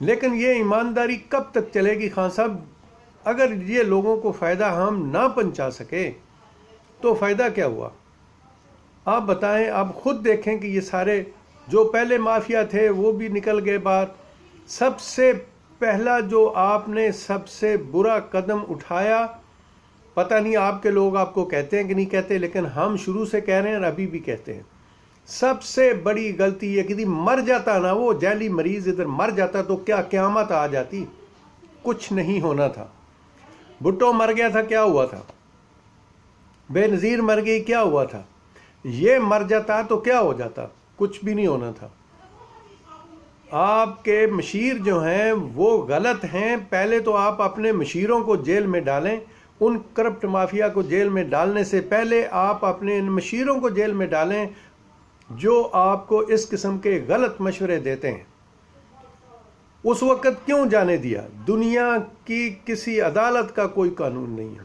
لیکن یہ ایمانداری کب تک چلے گی خان صاحب؟ اگر یہ لوگوں کو فائدہ ہم نہ پہنچا سکے تو فائدہ کیا ہوا؟ آپ بتائیں، آپ خود دیکھیں کہ یہ سارے جو پہلے مافیا تھے وہ بھی نکل گئے بات. سب سے پہلا جو آپ نے سب سے برا قدم اٹھایا، پتہ نہیں آپ کے لوگ آپ کو کہتے ہیں کہ نہیں کہتے، لیکن ہم شروع سے کہہ رہے ہیں اور ابھی بھی کہتے ہیں، سب سے بڑی غلطی یہ کہ مر جاتا نا وہ جعلی مریض ادھر مر جاتا تو کیا قیامت آ جاتی؟ کچھ نہیں ہونا تھا. بھٹو مر گیا تھا، کیا ہوا تھا؟ بے نظیر مر گئی، کیا ہوا تھا؟ یہ مر جاتا تو کیا ہو جاتا؟ کچھ بھی نہیں ہونا تھا. آپ کے مشیر جو ہیں وہ غلط ہیں. پہلے تو آپ اپنے مشیروں کو جیل میں ڈالیں. ان کرپٹ مافیا کو جیل میں ڈالنے سے پہلے آپ اپنے ان مشیروں کو جیل میں ڈالیں جو آپ کو اس قسم کے غلط مشورے دیتے ہیں. اس وقت کیوں جانے دیا؟ دنیا کی کسی عدالت کا کوئی قانون نہیں ہے.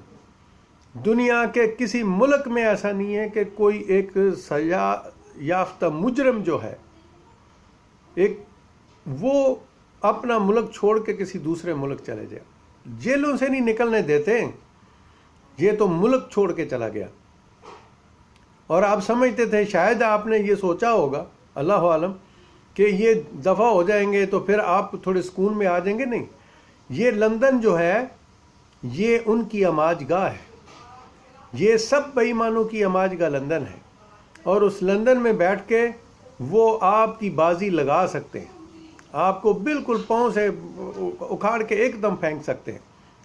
دنیا کے کسی ملک میں ایسا نہیں ہے کہ کوئی ایک سزا یافتہ مجرم جو ہے وہ اپنا ملک چھوڑ کے کسی دوسرے ملک چلے جائے. جیلوں سے نہیں نکلنے دیتے. یہ تو ملک چھوڑ کے چلا گیا. اور آپ سمجھتے تھے، شاید آپ نے یہ سوچا ہوگا، اللہ عالم، کہ یہ دفع ہو جائیں گے تو پھر آپ تھوڑے سکون میں آ جائیں گے. نہیں، یہ لندن جو ہے یہ ان کی اماج گاہ ہے. یہ سب بے ایمانوں کی اماج گاہ لندن ہے. اور اس لندن میں بیٹھ کے وہ آپ کی بازی لگا سکتے ہیں، آپ کو بالکل پاؤں سے اکھاڑ کے ایک دم پھینک سکتے ہیں.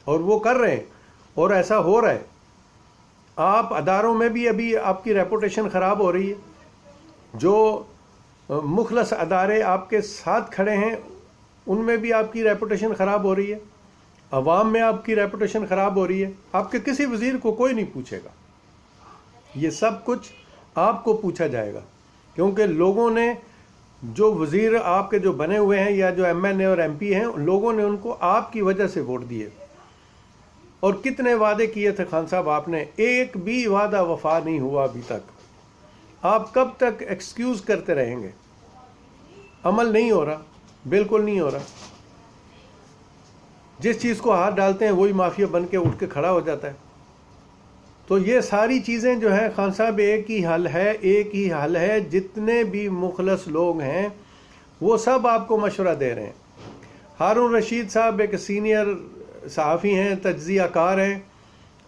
اور وہ کر رہے ہیں اور ایسا ہو رہا ہے. آپ اداروں میں بھی ابھی آپ کی ریپوٹیشن خراب ہو رہی ہے. جو مخلص ادارے آپ کے ساتھ کھڑے ہیں ان میں بھی آپ کی ریپوٹیشن خراب ہو رہی ہے. عوام میں آپ کی ریپوٹیشن خراب ہو رہی ہے. آپ کے کسی وزیر کو کوئی نہیں پوچھے گا. یہ سب کچھ آپ کو پوچھا جائے گا، کیونکہ لوگوں نے جو وزیر آپ کے جو بنے ہوئے ہیں یا جو ایم این اے اور ایم پی ہیں، لوگوں نے ان کو آپ کی وجہ سے ووٹ دیے. اور کتنے وعدے کیے تھے خان صاحب آپ نے، ایک بھی وعدہ وفا نہیں ہوا ابھی تک. آپ کب تک ایکسکیوز کرتے رہیں گے؟ عمل نہیں ہو رہا، بالکل نہیں ہو رہا. جس چیز کو ہاتھ ڈالتے ہیں وہی مافیا بن کے اٹھ کے کھڑا ہو جاتا ہے. تو یہ ساری چیزیں جو ہیں خان صاحب ایک ہی حل ہے. جتنے بھی مخلص لوگ ہیں وہ سب آپ کو مشورہ دے رہے ہیں. ہارون رشید صاحب ایک سینئر صحافی ہیں، تجزیہ کار ہیں،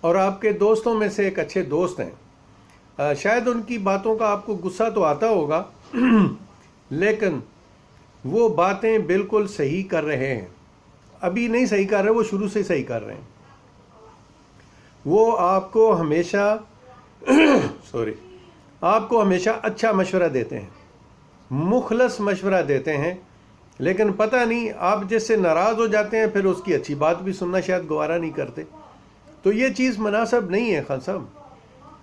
اور آپ کے دوستوں میں سے ایک اچھے دوست ہیں. شاید ان کی باتوں کا آپ کو غصہ تو آتا ہوگا لیکن وہ باتیں بالکل صحیح کر رہے ہیں. ابھی نہیں صحیح کر رہے، وہ شروع سے صحیح کر رہے ہیں. وہ آپ کو ہمیشہ آپ کو ہمیشہ اچھا مشورہ دیتے ہیں، مخلص مشورہ دیتے ہیں. لیکن پتہ نہیں آپ جس سے ناراض ہو جاتے ہیں پھر اس کی اچھی بات بھی سننا شاید گوارا نہیں کرتے. تو یہ چیز مناسب نہیں ہے خان صاحب.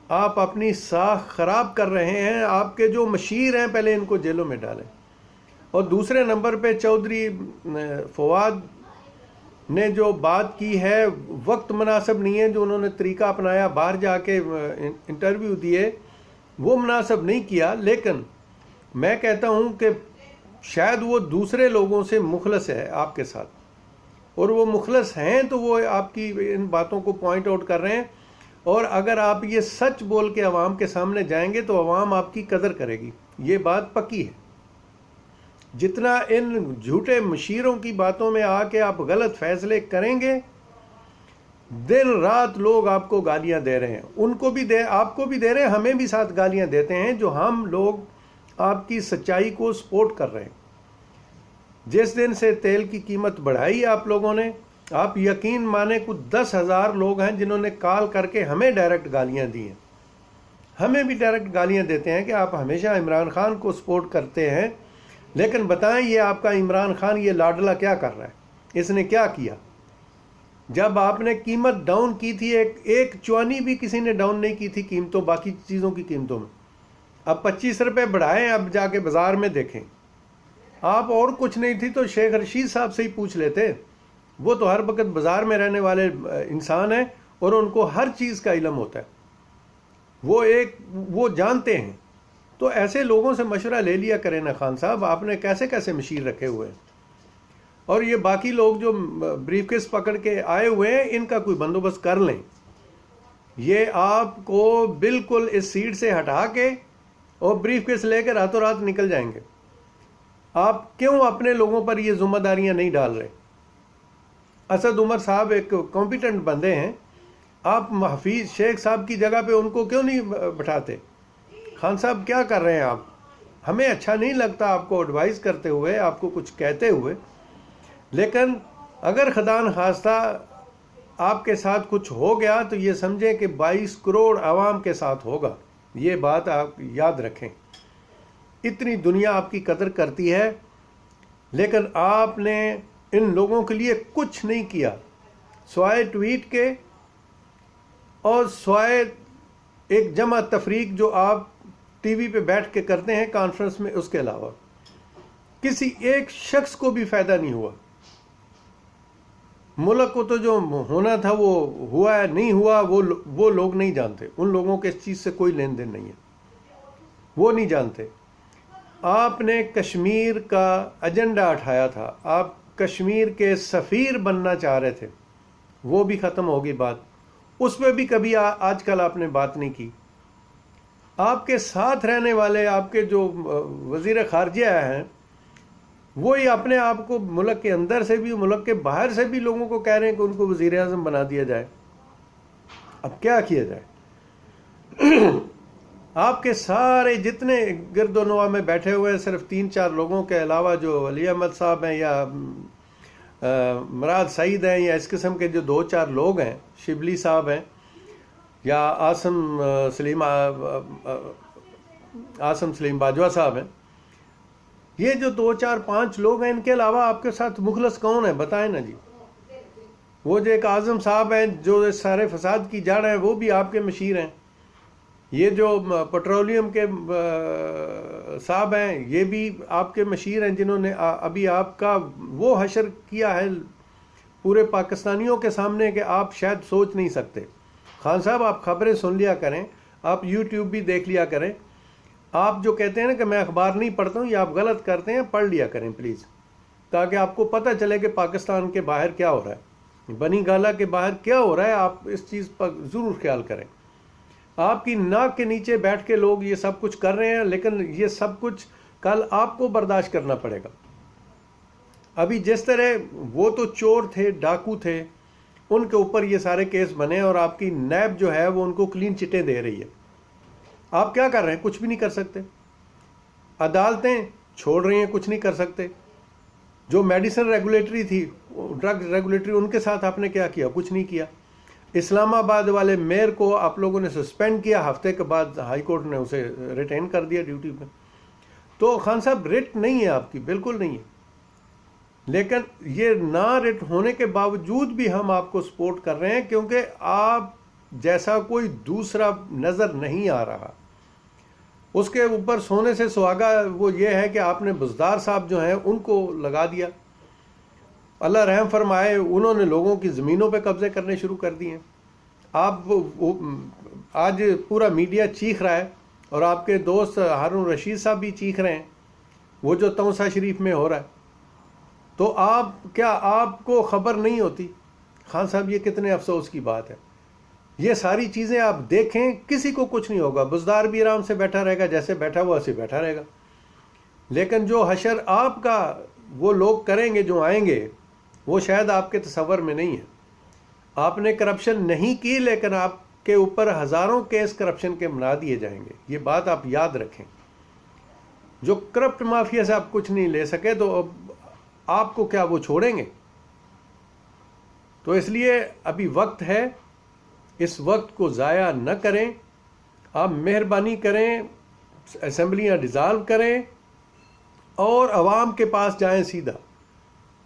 آپ اپنی ساکھ خراب کر رہے ہیں. آپ کے جو مشیر ہیں پہلے ان کو جیلوں میں ڈالیں. اور دوسرے نمبر پہ چودھری فواد نے جو بات کی ہے وقت مناسب نہیں ہے. جو انہوں نے طریقہ اپنایا، باہر جا کے انٹرویو دیے، وہ مناسب نہیں کیا. لیکن میں کہتا ہوں کہ شاید وہ دوسرے لوگوں سے مخلص ہے آپ کے ساتھ، اور وہ مخلص ہیں تو وہ آپ کی ان باتوں کو پوائنٹ آؤٹ کر رہے ہیں. اور اگر آپ یہ سچ بول کے عوام کے سامنے جائیں گے تو عوام آپ کی قدر کرے گی. یہ بات پکی ہے. جتنا ان جھوٹے مشیروں کی باتوں میں آ کے آپ غلط فیصلے کریں گے، دن رات لوگ آپ کو گالیاں دے رہے ہیں. ان کو بھی آپ کو بھی دے رہے ہیں، ہمیں بھی ساتھ گالیاں دیتے ہیں جو ہم لوگ آپ کی سچائی کو سپورٹ کر رہے ہیں. جس دن سے تیل کی قیمت بڑھائی آپ لوگوں نے، آپ یقین مانیں کچھ 10,000 لوگ ہیں جنہوں نے کال کر کے ہمیں ڈائریکٹ گالیاں دی ہیں. ہمیں بھی ڈائریکٹ گالیاں دیتے ہیں کہ آپ ہمیشہ عمران خان کو سپورٹ کرتے ہیں. لیکن بتائیں یہ آپ کا عمران خان یہ لاڈلا کیا کر رہا ہے؟ اس نے کیا کیا؟ جب آپ نے قیمت ڈاؤن کی تھی، ایک چوانی بھی کسی نے ڈاؤن نہیں کی تھی قیمتوں، باقی چیزوں کی قیمتوں میں. اب 25 روپے بڑھائیں. اب جا کے بازار میں دیکھیں. آپ اور کچھ نہیں تھی تو شیخ رشید صاحب سے ہی پوچھ لیتے. وہ تو ہر وقت بازار میں رہنے والے انسان ہیں اور ان کو ہر چیز کا علم ہوتا ہے. وہ جانتے ہیں. تو ایسے لوگوں سے مشورہ لے لیا کریں نا خان صاحب. آپ نے کیسے کیسے مشیر رکھے ہوئے ہیں. اور یہ باقی لوگ جو بریف کیس پکڑ کے آئے ہوئے ہیں ان کا کوئی بندوبست کر لیں. یہ آپ کو بالکل اس سیٹ سے ہٹا کے اور بریف کیس لے کے راتوں رات نکل جائیں گے. آپ کیوں اپنے لوگوں پر یہ ذمہ داریاں نہیں ڈال رہے؟ اسد عمر صاحب ایک کمپیٹنٹ بندے ہیں، آپ حفیظ شیخ صاحب کی جگہ پہ ان کو کیوں نہیں بٹھاتے؟ خان صاحب کیا کر رہے ہیں آپ؟ ہمیں اچھا نہیں لگتا آپ کو ایڈوائز کرتے ہوئے، آپ کو کچھ کہتے ہوئے، لیکن اگر خدا نخواستہ آپ کے ساتھ کچھ ہو گیا تو یہ سمجھیں کہ 22 کروڑ عوام کے ساتھ ہوگا. یہ بات آپ یاد رکھیں. اتنی دنیا آپ کی قدر کرتی ہے، لیکن آپ نے ان لوگوں کے لیے کچھ نہیں کیا سوائے ٹویٹ کے اور سوائے ایک جمع تفریق جو آپ ٹی وی پہ بیٹھ کے کرتے ہیں کانفرنس میں. اس کے علاوہ کسی ایک شخص کو بھی فائدہ نہیں ہوا. ملک کو تو جو ہونا تھا وہ ہوا ہے، نہیں ہوا وہ لوگ نہیں جانتے. ان لوگوں کے اس چیز سے کوئی لین دین نہیں ہے، وہ نہیں جانتے. آپ نے کشمیر کا ایجنڈا اٹھایا تھا، آپ کشمیر کے سفیر بننا چاہ رہے تھے، وہ بھی ختم ہوگی بات. اس پہ بھی کبھی آج کل آپ نے بات نہیں کی. آپ کے ساتھ رہنے والے آپ کے جو وزیر خارجہ ہیں وہی اپنے آپ کو ملک کے اندر سے بھی ملک کے باہر سے بھی لوگوں کو کہہ رہے ہیں کہ ان کو وزیر اعظم بنا دیا جائے. اب کیا کیا جائے؟ آپ کے سارے جتنے گرد و نواح میں بیٹھے ہوئے ہیں صرف 3-4 لوگوں کے علاوہ جو علی احمد صاحب ہیں یا مراد سعید ہیں یا اس قسم کے جو 2-4 لوگ ہیں، شبلی صاحب ہیں یا عاصم سلیم باجوہ صاحب ہیں، یہ جو 2-4-5 لوگ ہیں، ان کے علاوہ آپ کے ساتھ مخلص کون ہے بتائیں نا جی. وہ جو ایک اعظم صاحب ہیں جو سارے فساد کی جڑ ہیں، وہ بھی آپ کے مشیر ہیں. یہ جو پیٹرولیم کے صاحب ہیں یہ بھی آپ کے مشیر ہیں، جنہوں نے ابھی آپ کا وہ حشر کیا ہے پورے پاکستانیوں کے سامنے کہ آپ شاید سوچ نہیں سکتے. خان صاحب آپ خبریں سن لیا کریں، آپ یوٹیوب بھی دیکھ لیا کریں. آپ جو کہتے ہیں نا کہ میں اخبار نہیں پڑھتا ہوں، یہ آپ غلط کرتے ہیں، پڑھ لیا کریں پلیز، تاکہ آپ کو پتہ چلے کہ پاکستان کے باہر کیا ہو رہا ہے، بنی گالا کے باہر کیا ہو رہا ہے. آپ اس چیز پر ضرور خیال کریں. آپ کی ناک کے نیچے بیٹھ کے لوگ یہ سب کچھ کر رہے ہیں، لیکن یہ سب کچھ کل آپ کو برداشت کرنا پڑے گا. ابھی جس طرح وہ تو چور تھے، ڈاکو تھے، ان کے اوپر یہ سارے کیس بنے اور آپ کی نیب جو ہے وہ ان کو کلین چٹیں دے رہی ہے. آپ کیا کر رہے ہیں؟ کچھ بھی نہیں کر سکتے. عدالتیں چھوڑ رہی ہیں، کچھ نہیں کر سکتے. جو میڈیسن ریگولیٹری تھی، ڈرگ ریگولیٹری، ان کے ساتھ آپ نے کیا کیا؟ کچھ نہیں کیا. اسلام آباد والے میئر کو آپ لوگوں نے سسپینڈ کیا، ہفتے کے بعد ہائی کورٹ نے اسے ریٹین کر دیا ڈیوٹی پہ. تو خان صاحب رٹ نہیں ہے آپ کی، بالکل نہیں ہے. لیکن یہ نہ رٹ ہونے کے باوجود بھی ہم آپ کو سپورٹ کر رہے ہیں، کیونکہ آپ جیسا کوئی دوسرا نظر نہیں آ رہا. اس کے اوپر سونے سے سہاگا وہ یہ ہے کہ آپ نے بزدار صاحب جو ہیں ان کو لگا دیا. اللہ رحم فرمائے، انہوں نے لوگوں کی زمینوں پہ قبضے کرنے شروع کر دیے. آپ آج پورا میڈیا چیخ رہا ہے اور آپ کے دوست ہارون رشید صاحب بھی چیخ رہے ہیں، وہ جو تونسا شریف میں ہو رہا ہے. تو آپ کو خبر نہیں ہوتی؟ خان صاحب یہ کتنے افسوس کی بات ہے. یہ ساری چیزیں آپ دیکھیں، کسی کو کچھ نہیں ہوگا. بزدار بھی آرام سے بیٹھا رہے گا، جیسے بیٹھا ہوا ایسے بیٹھا رہے گا. لیکن جو حشر آپ کا وہ لوگ کریں گے جو آئیں گے، وہ شاید آپ کے تصور میں نہیں ہے. آپ نے کرپشن نہیں کی، لیکن آپ کے اوپر ہزاروں کیس کرپشن کے بنا دیے جائیں گے. یہ بات آپ یاد رکھیں. جو کرپٹ مافیا سے آپ کچھ نہیں لے سکے تو اب آپ کو کیا وہ چھوڑیں گے؟ تو اس لیے ابھی وقت ہے، اس وقت کو ضائع نہ کریں. آپ مہربانی کریں، اسمبلیاں ڈیزالو کریں اور عوام کے پاس جائیں سیدھا.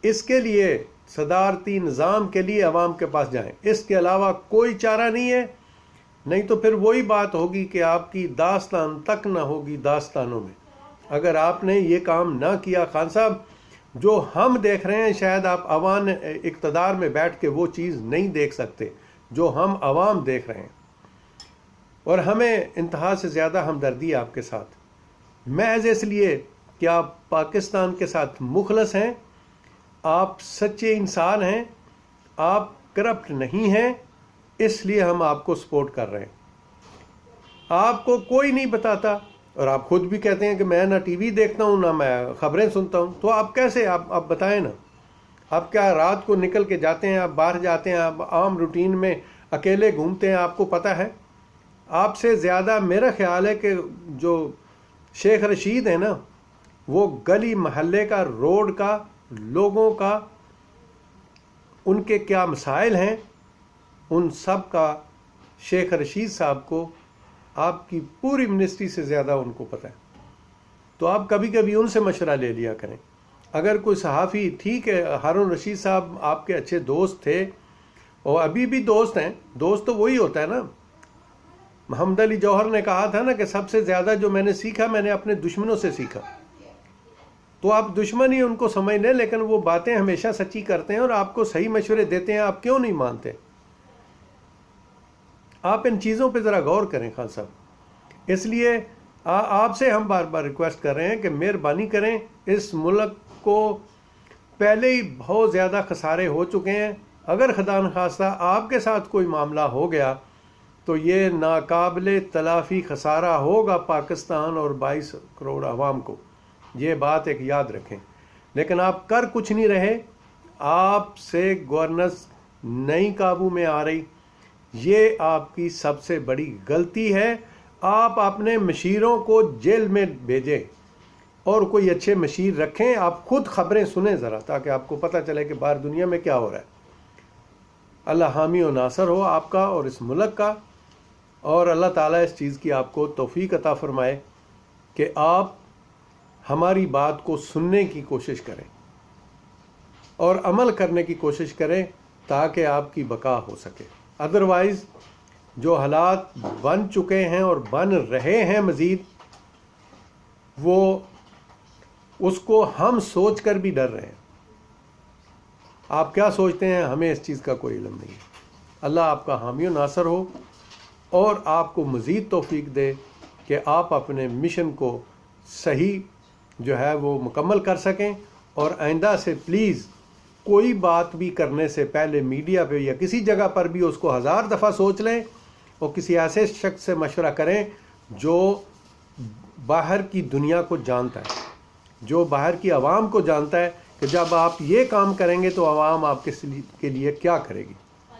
اس کے لیے صدارتی نظام کے لیے عوام کے پاس جائیں. اس کے علاوہ کوئی چارہ نہیں ہے. نہیں تو پھر وہی بات ہوگی کہ آپ کی داستان تک نہ ہوگی داستانوں میں. اگر آپ نے یہ کام نہ کیا خان صاحب، جو ہم دیکھ رہے ہیں شاید آپ عوام اقتدار میں بیٹھ کے وہ چیز نہیں دیکھ سکتے جو ہم عوام دیکھ رہے ہیں. اور ہمیں انتہا سے زیادہ ہمدردی ہے آپ کے ساتھ، محض اس لیے کہ آپ پاکستان کے ساتھ مخلص ہیں. آپ سچے انسان ہیں، آپ کرپٹ نہیں ہیں، اس لیے ہم آپ کو سپورٹ کر رہے ہیں۔ آپ کو کوئی نہیں بتاتا، اور آپ خود بھی کہتے ہیں کہ میں نہ ٹی وی دیکھتا ہوں نہ میں خبریں سنتا ہوں، تو آپ کیسے، آپ بتائیں نا، آپ کیا رات کو نکل کے جاتے ہیں، آپ باہر جاتے ہیں، آپ عام روٹین میں اکیلے گھومتے ہیں، آپ کو پتہ ہے؟ آپ سے زیادہ میرا خیال ہے کہ جو شیخ رشید ہے نا، وہ گلی محلے کا، روڈ کا، لوگوں کا، ان کے کیا مسائل ہیں، ان سب کا شیخ رشید صاحب کو، آپ کی پوری منسٹری سے زیادہ ان کو پتہ ہے۔ تو آپ کبھی کبھی ان سے مشورہ لے لیا کریں۔ اگر کوئی صحافی، ٹھیک ہے، ہارون رشید صاحب آپ کے اچھے دوست تھے اور ابھی بھی دوست ہیں، دوست تو وہی ہوتا ہے نا۔ محمد علی جوہر نے کہا تھا نا کہ سب سے زیادہ جو میں نے سیکھا، میں نے اپنے دشمنوں سے سیکھا۔ تو آپ دشمن ہی ان کو سمجھ لیں، لیکن وہ باتیں ہمیشہ سچی کرتے ہیں اور آپ کو صحیح مشورے دیتے ہیں، آپ کیوں نہیں مانتے؟ آپ ان چیزوں پہ ذرا غور کریں خان صاحب۔ اس لیے آپ سے ہم بار بار ریکویسٹ کر رہے ہیں کہ مہربانی کریں، اس ملک کو پہلے ہی بہت زیادہ خسارے ہو چکے ہیں، اگر خدا نخواستہ آپ کے ساتھ کوئی معاملہ ہو گیا تو یہ ناقابل تلافی خسارہ ہوگا پاکستان اور 22 کروڑ عوام کو، یہ بات ایک یاد رکھیں۔ لیکن آپ کر کچھ نہیں رہے، آپ سے گورننس نہیں قابو میں آ رہی، یہ آپ کی سب سے بڑی غلطی ہے۔ آپ اپنے مشیروں کو جیل میں بھیجیں اور کوئی اچھے مشیر رکھیں، آپ خود خبریں سنیں ذرا، تاکہ آپ کو پتہ چلے کہ باہر دنیا میں کیا ہو رہا ہے۔ اللہ حامی و ناصر ہو آپ کا اور اس ملک کا، اور اللہ تعالیٰ اس چیز کی آپ کو توفیق عطا فرمائے کہ آپ ہماری بات کو سننے کی کوشش کریں اور عمل کرنے کی کوشش کریں تاکہ آپ کی بقا ہو سکے۔ ادروائز جو حالات بن چکے ہیں اور بن رہے ہیں مزید، وہ اس کو ہم سوچ کر بھی ڈر رہے ہیں۔ آپ کیا سوچتے ہیں، ہمیں اس چیز کا کوئی علم نہیں ہے۔ اللہ آپ کا حامی و ناصر ہو اور آپ کو مزید توفیق دے کہ آپ اپنے مشن کو صحیح جو ہے وہ مکمل کر سکیں، اور آئندہ سے پلیز کوئی بات بھی کرنے سے پہلے میڈیا پہ یا کسی جگہ پر بھی اس کو 1000 دفعہ سوچ لیں، اور کسی ایسے شخص سے مشورہ کریں جو باہر کی دنیا کو جانتا ہے، جو باہر کی عوام کو جانتا ہے کہ جب آپ یہ کام کریں گے تو عوام آپ کے لیے کیا کرے گی۔